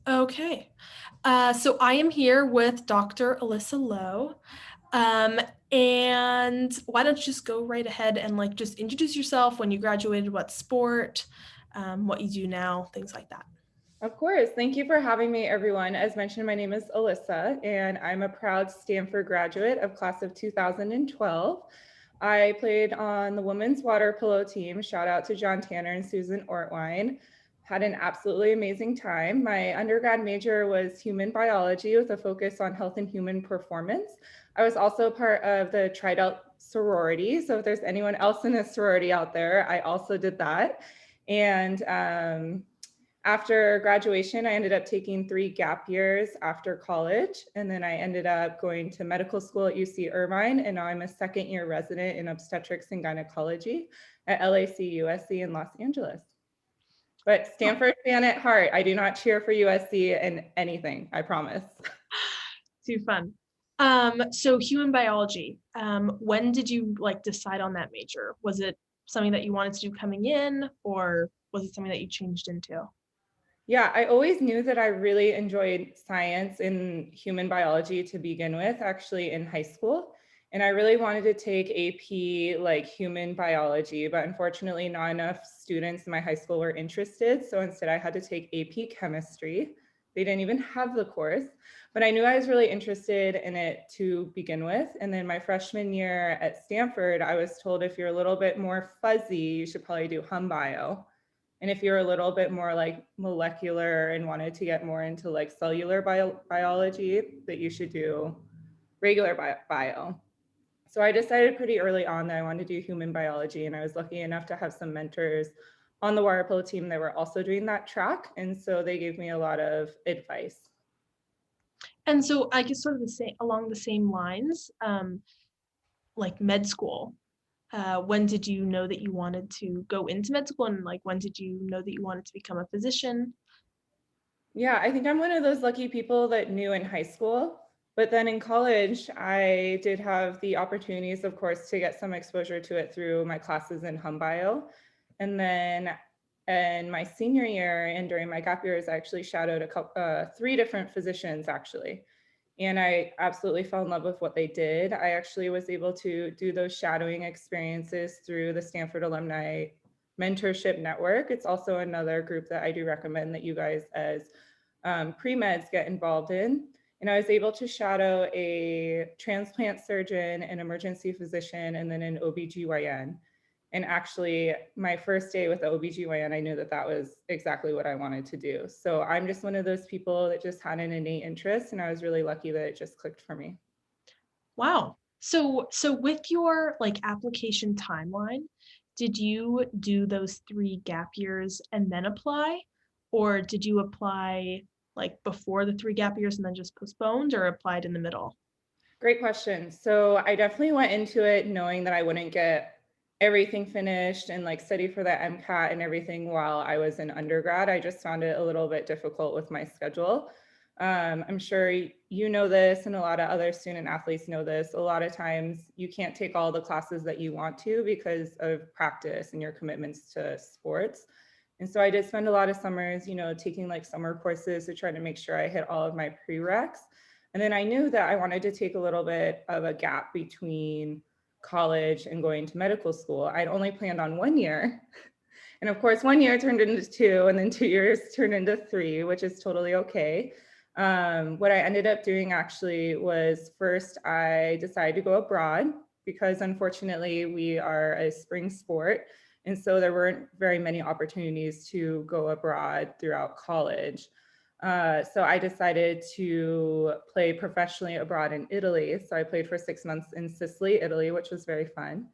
Okay. So I am here with Dr. Alyssa Lowe. Um, and why don't you just go right ahead and like just introduce yourself, when you graduated, what sport, what you do now, things like that. Of course. Thank you for having me, everyone. As mentioned, my name is Alyssa, and I'm a proud Stanford graduate of class of 2012. I played on the women's water polo team. Shout out to John Tanner and Susan Ortwine. Had an absolutely amazing time. My undergrad major was human biology with a focus on health and human performance. I was also part of the Tri-Delt sorority. So if there's anyone else in a sorority out there, I also did that. And after graduation, I ended up taking 3 gap years after college, and then I ended up going to medical school at UC Irvine, and now I'm a second-year resident in obstetrics and gynecology at LAC USC in Los Angeles. But Stanford fan at heart. I do not cheer for USC in anything, I promise. Too fun. So human biology. When did you like decide on that major? Was it something that you wanted to do coming in, or was it something that you changed into? Yeah, I always knew that I really enjoyed science and human biology to begin with, actually in high school. And I really wanted to take AP like human biology, but unfortunately not enough students in my high school were interested. So instead I had to take AP chemistry. They didn't even have the course, but I knew I was really interested in it to begin with. And then my freshman year at Stanford, I was told if you're a little bit more fuzzy, you should probably do hum bio. And if you're a little bit more like molecular and wanted to get more into like cellular biology, that you should do regular bio. So I decided pretty early on that I wanted to do human biology, and I was lucky enough to have some mentors on the water polo team that were also doing that track. And so they gave me a lot of advice. And so I guess sort of the same along the same lines, like med school. When did you know that you wanted to go into med school, and like when did you know that you wanted to become a physician? Yeah, I think I'm one of those lucky people that knew in high school. But then in college, I did have the opportunities, of course, to get some exposure to it through my classes in hum bio. And then in my senior year and during my gap years, I actually shadowed 3 different physicians actually. And I absolutely fell in love with what they did. I actually was able to do those shadowing experiences through the Stanford Alumni Mentorship Network. It's also another group that I do recommend that you guys as pre-meds get involved in. And I was able to shadow a transplant surgeon, an emergency physician, and then an OBGYN. And actually, my first day with the OBGYN, I knew that that was exactly what I wanted to do. So I'm just one of those people that just had an innate interest, and I was really lucky that it just clicked for me. Wow. So with your like application timeline, did you do those 3 gap years and then apply? Or did you apply like before the 3 gap years and then just postponed, or applied in the middle? Great question. So I definitely went into it knowing that I wouldn't get everything finished and like study for the MCAT and everything while I was in undergrad. I just found it a little bit difficult with my schedule. I'm sure you know this, and a lot of other student athletes know this. A lot of times you can't take all the classes that you want to because of practice and your commitments to sports. And so I did spend a lot of summers, taking like summer courses to try to make sure I hit all of my prereqs. And then I knew that I wanted to take a little bit of a gap between college and going to medical school. I'd only planned on 1 year. And of course, 1 year turned into 2, and then 2 years turned into 3, which is totally okay. What I ended up doing actually was first I decided to go abroad because unfortunately we are a spring sport. And so there weren't very many opportunities to go abroad throughout college. So I decided to play professionally abroad in Italy. So I played for 6 months in Sicily, Italy, which was very fun.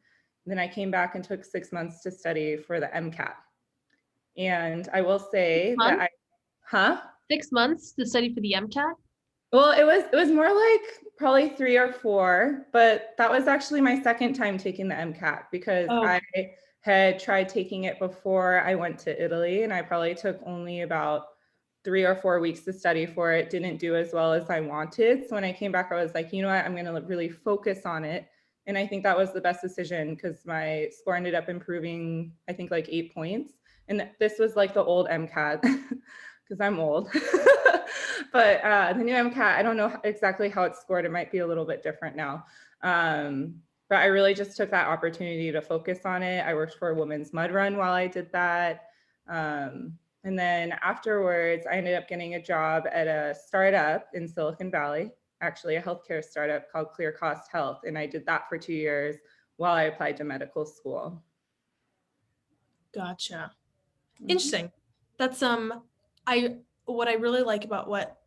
Then I came back and took 6 months to study for the MCAT. And I will say that Months? huh? 6 months to study for the MCAT? Well, it was more like probably 3 or 4, but that was actually my second time taking the MCAT because Oh, I had tried taking it before I went to Italy, and I probably took only about 3 or 4 weeks to study for it. Didn't do as well as I wanted. So when I came back, I was like, you know what, I'm going to really focus on it. And I think that was the best decision because my score ended up improving, I think like 8 points. And this was like the old MCAT. Because because I'm old. But the new MCAT, I don't know exactly how it's scored. It might be a little bit different now. Um, but I really just took that opportunity to focus on it. I worked for a women's mud run while I did that. And then afterwards, I ended up getting a job at a startup in Silicon Valley, actually a healthcare startup called Clear Cost Health. And I did that for 2 years while I applied to medical school. Gotcha. Mhm. Interesting. That's I what I really like about what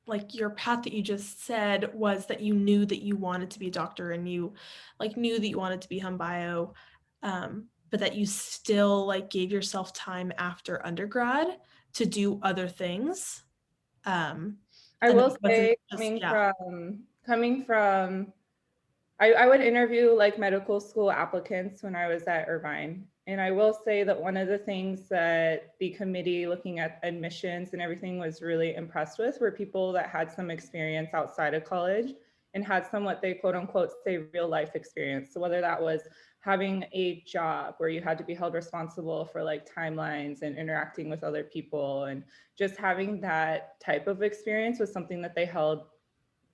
like your path that you just said was that you knew that you wanted to be a doctor and you like knew that you wanted to be home bio, but that you still like gave yourself time after undergrad to do other things. Um, I and that will it wasn't say just yeah. coming from I would interview like medical school applicants when I was at Irvine. And I will say that one of the things that the committee looking at admissions and everything was really impressed with were people that had some experience outside of college and had some what they quote unquote say real life experience. So whether that was having a job where you had to be held responsible for like timelines and interacting with other people and just having that type of experience was something that they held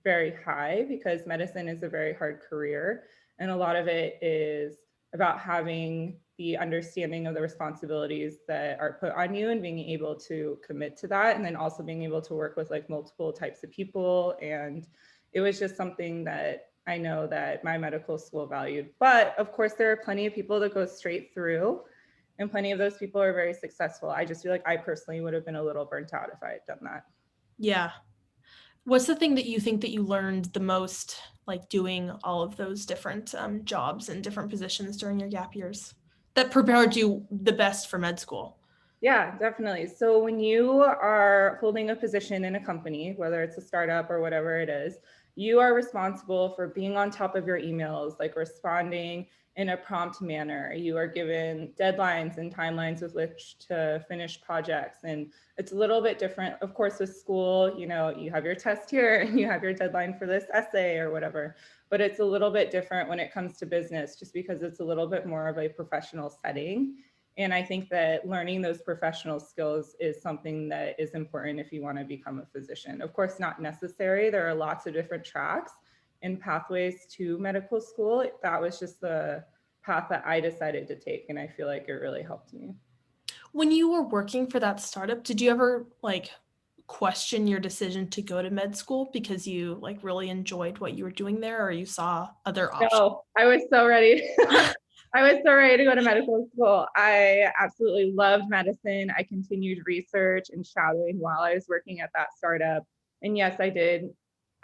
very high because medicine is a very hard career. And a lot of it is about having the understanding of the responsibilities that are put on you and being able to commit to that. And then also being able to work with like multiple types of people. And it was just something that I know that my medical school valued. But of course, there are plenty of people that go straight through, and plenty of those people are very successful. I just feel like I personally would have been a little burnt out if I had done that. Yeah. What's the thing that you think that you learned the most, like doing all of those different jobs and different positions during your gap years that prepared you the best for med school? Yeah, definitely. So when you are holding a position in a company, whether it's a startup or whatever it is, you are responsible for being on top of your emails, like responding in a prompt manner. You are given deadlines and timelines with which to finish projects. And it's a little bit different, of course, with school, you know, you have your test here and you have your deadline for this essay or whatever. But it's a little bit different when it comes to business, just because it's a little bit more of a professional setting. And I think that learning those professional skills is something that is important if you want to become a physician. Of course, not necessary. There are lots of different tracks and pathways to medical school. That was just the path that I decided to take. And I feel like it really helped me. When you were working for that startup, did you ever like question your decision to go to med school because you like really enjoyed what you were doing there or you saw other options? No, I was so ready. I was so ready to go to medical school. I absolutely loved medicine. I continued research and shadowing while I was working at that startup. And yes, I did.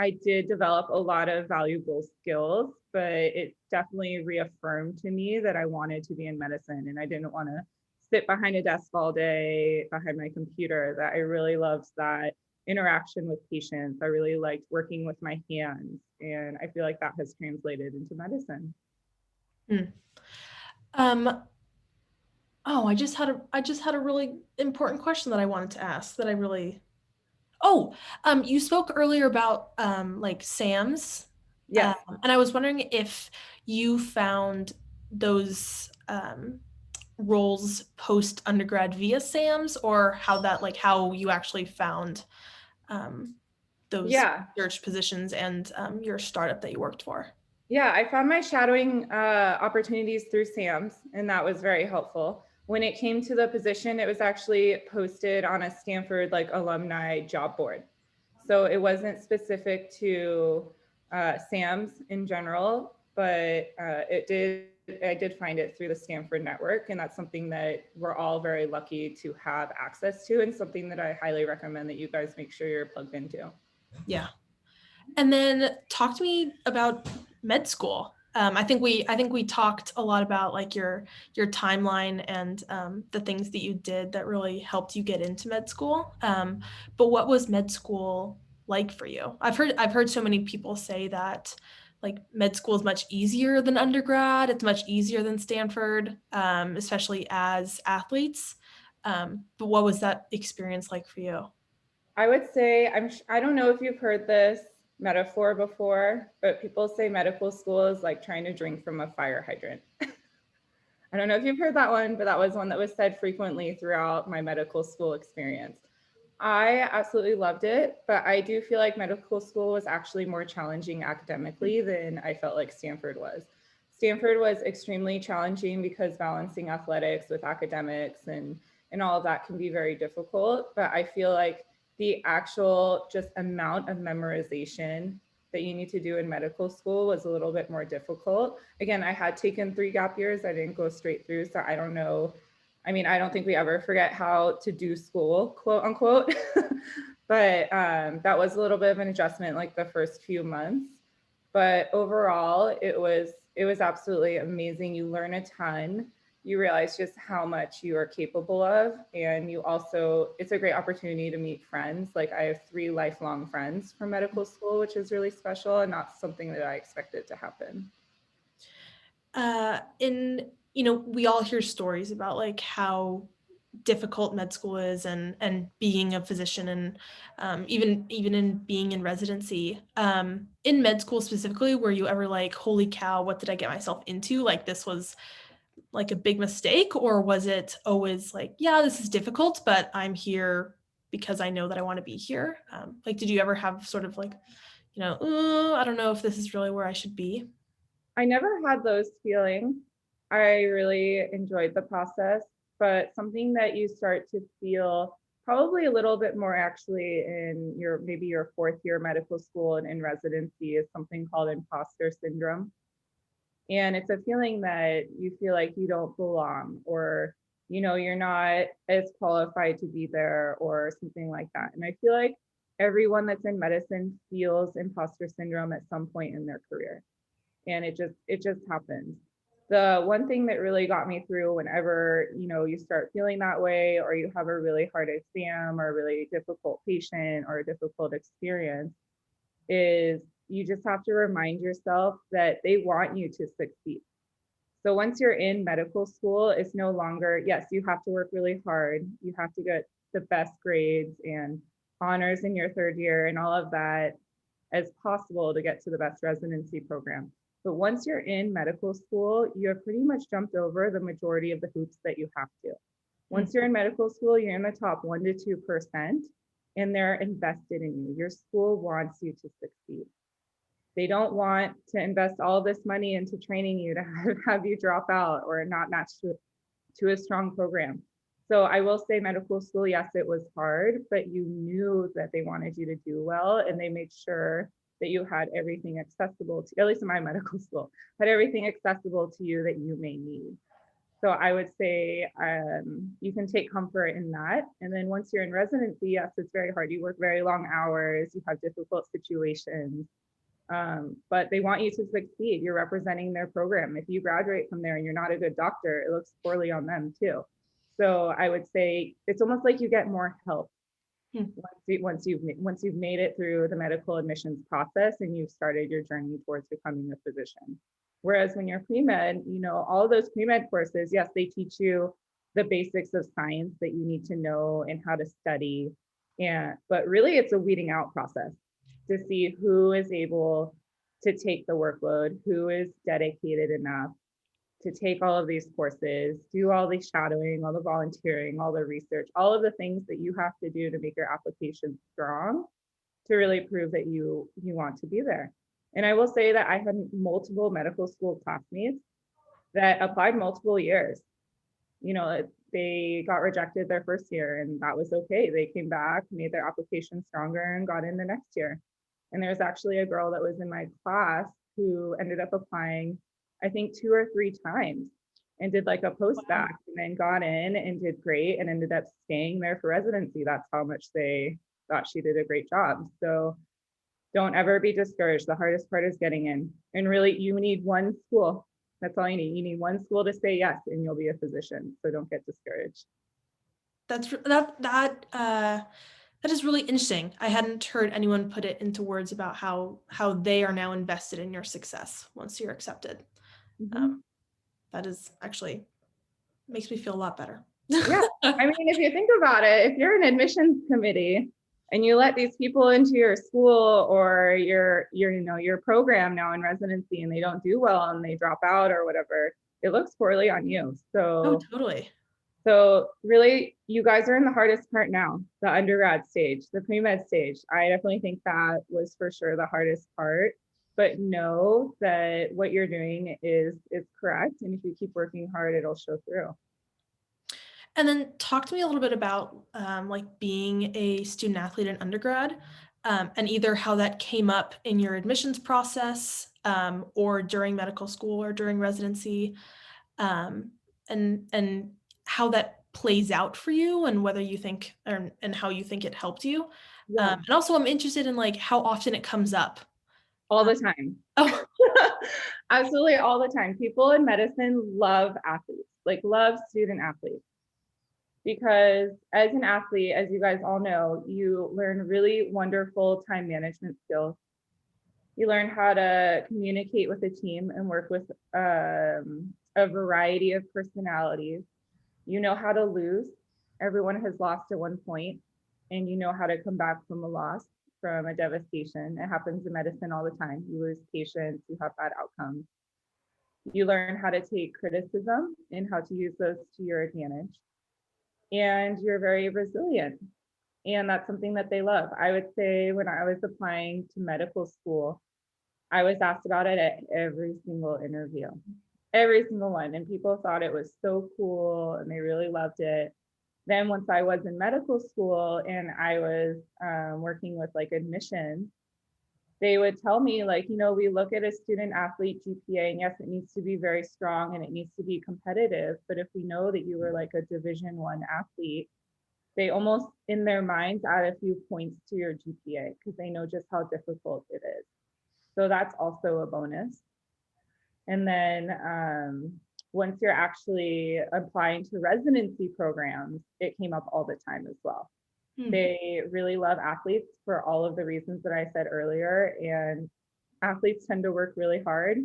I did develop a lot of valuable skills, but it definitely reaffirmed to me that I wanted to be in medicine and I didn't want to sit behind a desk all day behind my computer. That I really loved that interaction with patients. I really liked working with my hands. And I feel like that has translated into medicine. Mm. Um, oh, I just had a really important question that I wanted to ask that I really Oh, you spoke earlier about like SAMs, Yes. and I was wondering if you found those roles post undergrad via SAMs or how that like how you actually found um, those Yeah. research positions and your startup that you worked for. Yeah. I found my shadowing opportunities through SAMS, and that was very helpful. When it came to the position, it was actually posted on a Stanford like alumni job board. So it wasn't specific to SAMS in general, but I did find it through the Stanford network. And that's something that we're all very lucky to have access to, and something that I highly recommend that you guys make sure you're plugged into. Yeah. And then talk to me about med school. I think we talked a lot about like your timeline and the things that you did that really helped you get into med school. But what was med school like for you? I've heard so many people say that like med school is much easier than undergrad. It's much easier than Stanford, especially as athletes. But what was that experience like for you? I would say I don't know if you've heard this metaphor before, but people say medical school is like trying to drink from a fire hydrant. I don't know if you've heard that one, but that was one that was said frequently throughout my medical school experience. I absolutely loved it, but I do feel like medical school was actually more challenging academically than I felt like Stanford was. Stanford was extremely challenging because balancing athletics with academics and all of that can be very difficult. But I feel like the actual just amount of memorization that you need to do in medical school was a little bit more difficult. Again, I had taken 3 gap years. I didn't go straight through, so I don't know. I mean, I don't think we ever forget how to do school, quote unquote. But that was a little bit of an adjustment like the first few months. But overall, it was absolutely amazing. You learn a ton. You realize just how much you are capable of, and you also, it's a great opportunity to meet friends. Like I have 3 lifelong friends from medical school, which is really special and not something that I expected to happen. In you know, we all hear stories about like how difficult med school is and being a physician and even in being in residency. In med school specifically, were you ever like, holy cow, what did I get myself into? Like this was like a big mistake, or was it always like, yeah, this is difficult, but I'm here because I know that I want to be here? Like, did you ever have sort of like, I don't know if this is really where I should be? I never had those feelings. I really enjoyed the process, but something that you start to feel probably a little bit more actually in your maybe your 4th year medical school and in residency is something called imposter syndrome. And it's a feeling that you feel like you don't belong, or you're not as qualified to be there or something like that. And I feel like everyone that's in medicine feels imposter syndrome at some point in their career, and it just happens. The one thing that really got me through whenever you start feeling that way, or you have a really hard exam or a really difficult patient or a difficult experience, is you just have to remind yourself that they want you to succeed. So once you're in medical school, it's no longer, yes, you have to work really hard, you have to get the best grades and honors in your 3rd year and all of that as possible to get to the best residency program. But once you're in medical school, you have pretty much jumped over the majority of the hoops that you have to. Once you're in medical school, you're in the top 1 to 2%, and they're invested in you. Your school wants you to succeed. They don't want to invest all this money into training you to have you drop out or not match to a strong program. So I will say medical school, yes, it was hard, but you knew that they wanted you to do well, and they made sure that you had everything accessible to, at least in my medical school, had everything accessible to you that you may need. So I would say you can take comfort in that. And then once you're in residency, yes, it's very hard. You work very long hours, you have difficult situations, but they want you to succeed. You're representing their program. If you graduate from there and you're not a good doctor, it looks poorly on them too. So I would say it's almost like you get more help Hmm. once you've made it through the medical admissions process and you've started your journey towards becoming a physician. Whereas when you're pre-med, all those pre-med courses, yes, they teach you the basics of science that you need to know and how to study. But really it's a weeding out process to see who is able to take the workload, who is dedicated enough to take all of these courses, do all the shadowing, all the volunteering, all the research, all of the things that you have to do to make your application strong to really prove that you want to be there. And I will say that I had multiple medical school classmates that applied multiple years. They got rejected their first year, and that was okay. They came back, made their application stronger, and got in the next year. And there's actually a girl that was in my class who ended up applying, I think 2 or 3 times, and did like a post Wow. back and then got in and did great and ended up staying there for residency. That's how much they thought she did a great job. So don't ever be discouraged. The hardest part is getting in. And really, you need one school. That's all you need. You need one school to say yes, and you'll be a physician. So don't get discouraged. That is really interesting. I hadn't heard anyone put it into words about how they are now invested in your success once you're accepted. Um, Mhm. that is actually makes me feel a lot better. Yeah. I mean, if you think about it, if you're an admissions committee and you let these people into your school or your program now in residency, and they don't do well and they drop out or whatever, it looks poorly on you. Oh, So totally. really, you guys are in the hardest part now, the undergrad stage, the pre-med stage. I definitely think that was for sure the hardest part. But know that what you're doing is correct. And if you keep working hard, it'll show through. And then talk to me a little bit about like being a student athlete in undergrad, and either how that came up in your admissions process, or during medical school or during residency, um, and how that plays out for you, and whether you think, or, and how you think it helped you. Yeah, And also, I'm interested in like how often it comes up. all Uh, the time. oh, Absolutely all the time. People in medicine love athletes, like love student athletes. Because as an athlete, as you guys all know, you learn really wonderful time management skills. You learn how to communicate with a team and work with a variety of personalities. You know how to lose. Everyone has lost at one point, and you know how to come back from a loss, from a devastation. It happens in medicine all the time. You lose patients, you have bad outcomes. You learn how to take criticism and how to use those to your advantage. And you're very resilient. And that's something that they love. I would say when I was applying to medical school, I was asked about it at every single interview, every single one. And people thought it was so cool and they really loved it. Then once I was in medical school and I was working with like admissions, they would tell me like, we look at a student athlete GPA, and yes, it needs to be very strong and it needs to be competitive. But if we know that you were like a Division I athlete, they almost in their minds add a few points to your GPA because they know just how difficult it is. So that's also a bonus. And then once you're actually applying to residency programs, it came up all the time as well. hmm, They really love athletes for all of the reasons that I said earlier. And athletes tend to work really hard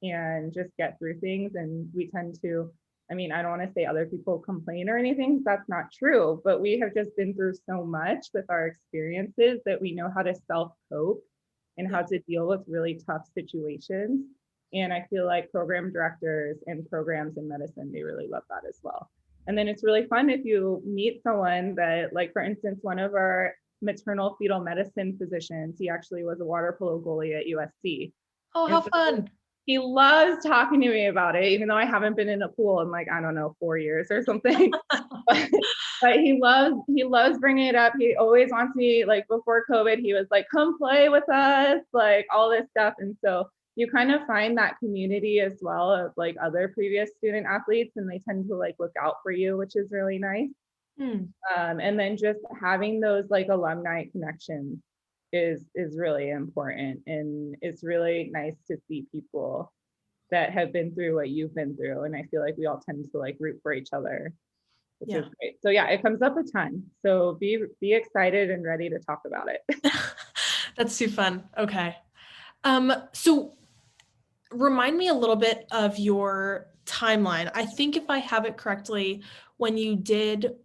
and just get through things. And we tend to, I mean, I don't want to say other people complain or anything. That's not true, but we have just been through so much with our experiences that we know how to self cope and yeah, how to deal with really tough situations. And I feel like program directors and programs in medicine, they really love that as well. And then it's really fun if you meet someone that, like, for instance, one of our maternal fetal medicine physicians, he actually was a water polo goalie at USC. oh, And how so fun. he loves talking to me about it, even though I haven't been in a pool in like, I don't know, 4 years or something. but, but he loves bringing it up. He always wants me, like before COVID, he was like, come play with us, like all this stuff. And so you kind of find that community as well of like other previous student athletes, and they tend to like look out for you, which is really nice. Hmm, And then just having those like alumni connections is really important, and it's really nice to see people that have been through what you've been through, and I feel like we all tend to like root for each other, which is yeah. great. So yeah, it comes up a ton, so be excited and ready to talk about it. That's too fun. Okay. So remind me a little bit of your timeline. I think if I have it correctly, when you did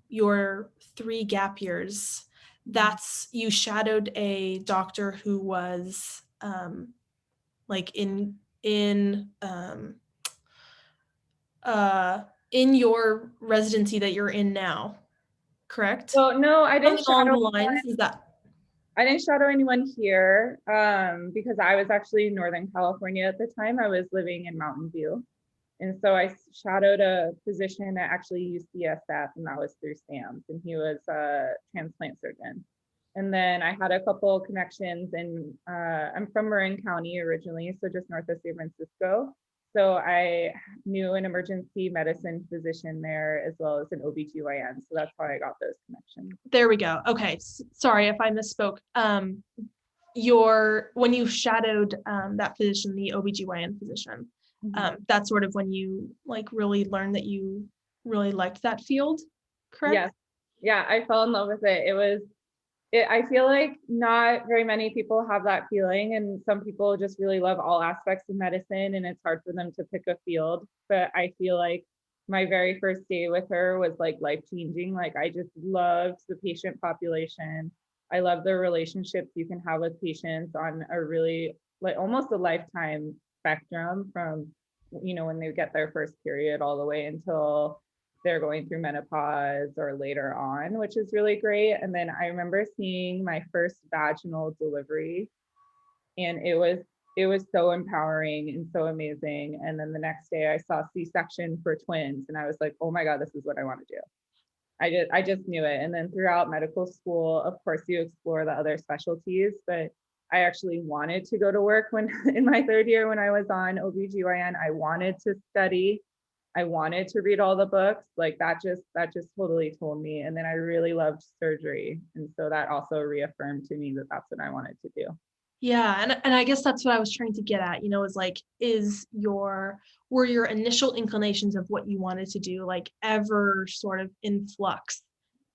your 3 gap years, that's you shadowed a doctor who was like uh, in your residency that you're in now, correct? So no, I didn't Something along shadow the lines is that. I didn't shadow anyone here because I was actually in Northern California at the time. I was living in Mountain View. And so I shadowed a physician at actually UCSF, and that was through SAMS, and he was a transplant surgeon. And then I had a couple connections, and I'm from Marin County originally, so just north of San Francisco. So I knew an emergency medicine physician there as well as an OBGYN. So that's how I got those connections. There we go. Okay. Sorry if I misspoke. Your when you shadowed that physician, the OBGYN physician, Mhm. that's sort of when you like really learned that you really liked that field, correct? Yes. Yeah, I fell in love with it. I feel like not very many people have that feeling, and some people just really love all aspects of medicine, and it's hard for them to pick a field. But I feel like my very first day with her was like life changing. Like, I just loved the patient population. I love the relationships you can have with patients on a really, like, almost a lifetime spectrum, from when they get their first period all the way until they're going through menopause or later on, which is really great. And then I remember seeing my first vaginal delivery, and it was so empowering and so amazing. And then the next day I saw C-section for twins, and I was like, oh my God, this is what I want to do. I just knew it. And then throughout medical school, of course, you explore the other specialties, but I actually wanted to go to work when in my third year when I was on OBGYN. I wanted to study. I wanted to read all the books. Like that just totally told me. And then I really loved surgery. And so that also reaffirmed to me that that's what I wanted to do. Yeah, and I guess that's what I was trying to get at, is like, were your initial inclinations of what you wanted to do, like, ever sort of in flux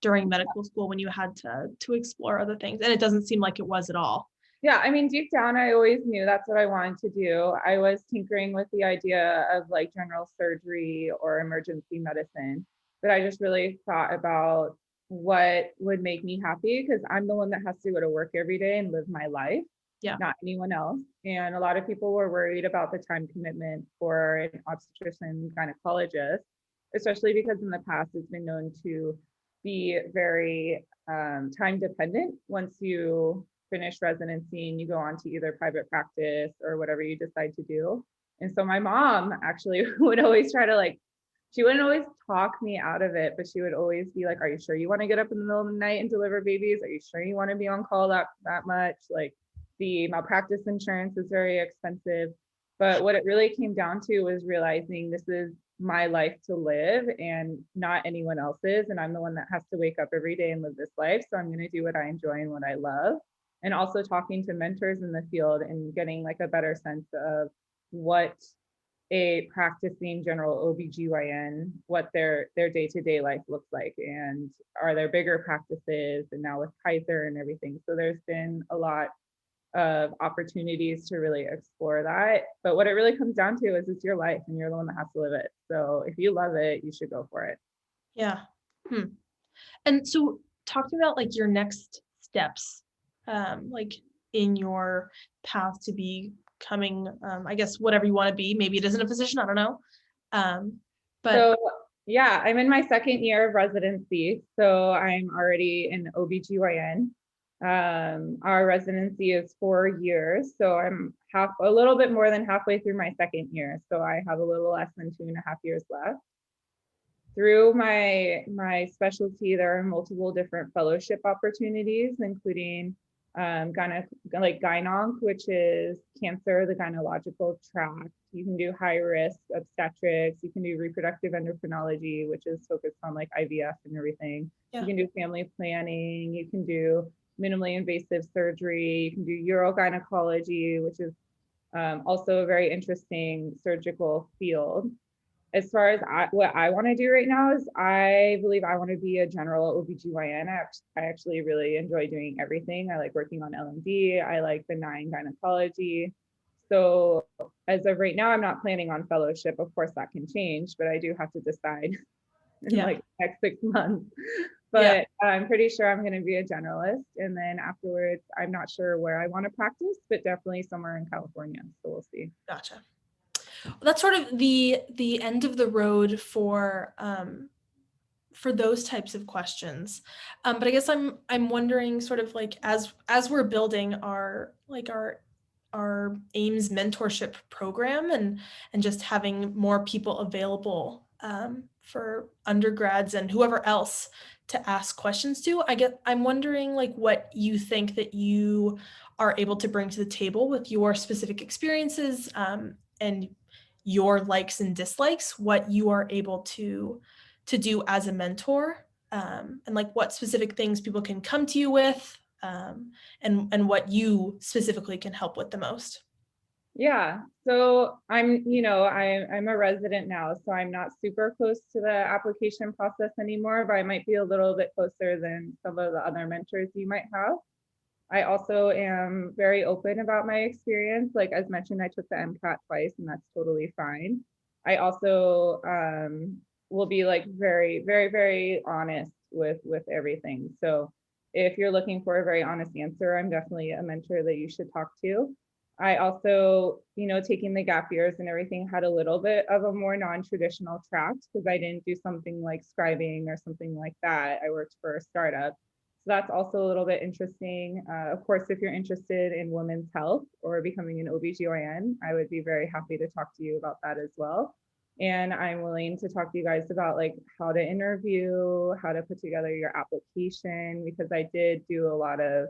during medical school when you had to explore other things? And it doesn't seem like it was at all. Yeah, I mean, deep down, I always knew that's what I wanted to do. I was tinkering with the idea of like general surgery or emergency medicine, but I just really thought about what would make me happy because I'm the one that has to go to work every day and live my life, Yeah. not anyone else. And a lot of people were worried about the time commitment for an obstetrician gynecologist, especially because in the past it's been known to be very time dependent once you finish residency and you go on to either private practice or whatever you decide to do. And so my mom actually would always try to like, she wouldn't always talk me out of it, but she would always be like, are you sure you want to get up in the middle of the night and deliver babies? Are you sure you want to be on call that much? Like the malpractice insurance is very expensive. But what it really came down to was realizing this is my life to live and not anyone else's. And I'm the one that has to wake up every day and live this life. So I'm going to do what I enjoy and what I love. And also talking to mentors in the field and getting like a better sense of what a practicing general OBGYN, what their day-to-day life looks like, and are there bigger practices, and now with Kaiser and everything. So there's been a lot of opportunities to really explore that. But what it really comes down to is it's your life and you're the one that has to live it. So if you love it, you should go for it. Yeah. Hmm. And so talking about like your next steps, like in your path to becoming, I guess whatever you want to be, maybe it isn't a physician, I don't know. Um, but So yeah, I'm in my second year of residency. So I'm already an OBGYN. Our residency is 4 years. So I'm a little bit more than halfway through my second year. So I have a little less than 2.5 years left. Through my specialty, there are multiple different fellowship opportunities, including gynonc, which is cancer, the gynecological tract. You can do high risk obstetrics. You can do reproductive endocrinology, which is focused on like IVF and everything. yeah, You can do family planning. You can do minimally invasive surgery. You can do urogynecology, which is also a very interesting surgical field. As far as what I want to do right now is I believe I want to be a general OBGYN. I actually really enjoy doing everything. I like working on L&D. I like benign gynecology. So as of right now, I'm not planning on fellowship. Of course, that can change, but I do have to decide in yeah, like the next 6 months. yeah, But I'm pretty sure I'm going to be a generalist. And then afterwards, I'm not sure where I want to practice, but definitely somewhere in California. So we'll see. gotcha. Well, that's sort of the end of the road for those types of questions. But I guess I'm wondering sort of like as we're building our AIMS mentorship program and just having more people available for undergrads and whoever else to ask questions to. I'm wondering like what you think that you are able to bring to the table with your specific experiences and your likes and dislikes, what you are able to do as a mentor, and like what specific things people can come to you with, and what you specifically can help with the most. Yeah. So I'm a resident now, so I'm not super close to the application process anymore, but I might be a little bit closer than some of the other mentors you might have. I also am very open about my experience. Like as mentioned, I took the MCAT twice and that's totally fine. I also will be like very, very, very honest with everything. So if you're looking for a very honest answer, I'm definitely a mentor that you should talk to. I also, taking the gap years and everything had a little bit of a more non-traditional track because I didn't do something like scribing or something like that. I worked for a startup. So that's also a little bit interesting. Of course, if you're interested in women's health or becoming an OBGYN, I would be very happy to talk to you about that as well. And I'm willing to talk to you guys about like how to interview, how to put together your application, because I did do a lot of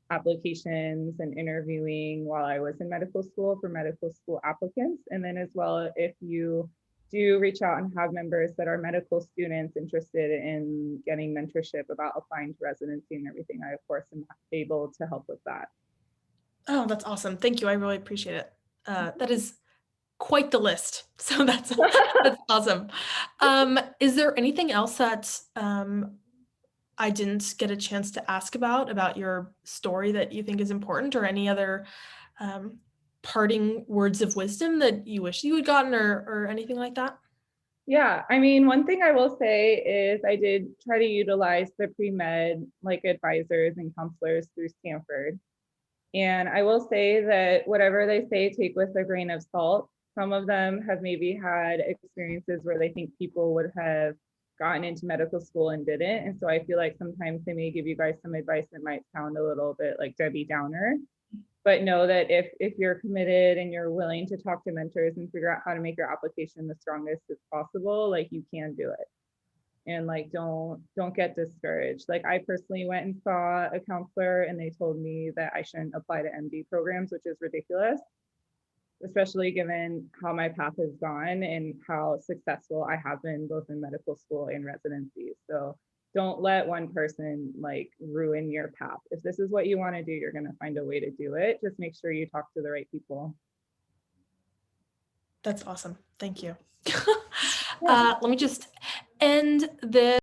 applications and interviewing while I was in medical school for medical school applicants. And then as well, if you do reach out and have members that are medical students interested in getting mentorship about applying to residency and everything, I of course am able to help with that. Oh, that's awesome. Thank you. I really appreciate it. That is quite the list. So that's awesome. Is there anything else that I didn't get a chance to ask about your story that you think is important, or any other um, parting words of wisdom that you wish you had gotten, or anything like that? Yeah, I mean, one thing I will say is I did try to utilize the pre-med like advisors and counselors through Stanford. And I will say that whatever they say, take with a grain of salt. Some of them have maybe had experiences where they think people would have gotten into medical school and didn't. And so I feel like sometimes they may give you guys some advice that might sound a little bit like Debbie Downer. But know that if you're committed and you're willing to talk to mentors and figure out how to make your application the strongest as possible, like you can do it. And like don't get discouraged. Like I personally went and saw a counselor and they told me that I shouldn't apply to MD programs, which is ridiculous, especially given how my path has gone and how successful I have been both in medical school and residency. So don't let one person like ruin your path. If this is what you want to do, you're going to find a way to do it. Just make sure you talk to the right people. That's awesome. Thank you. Yeah. Let me just end this.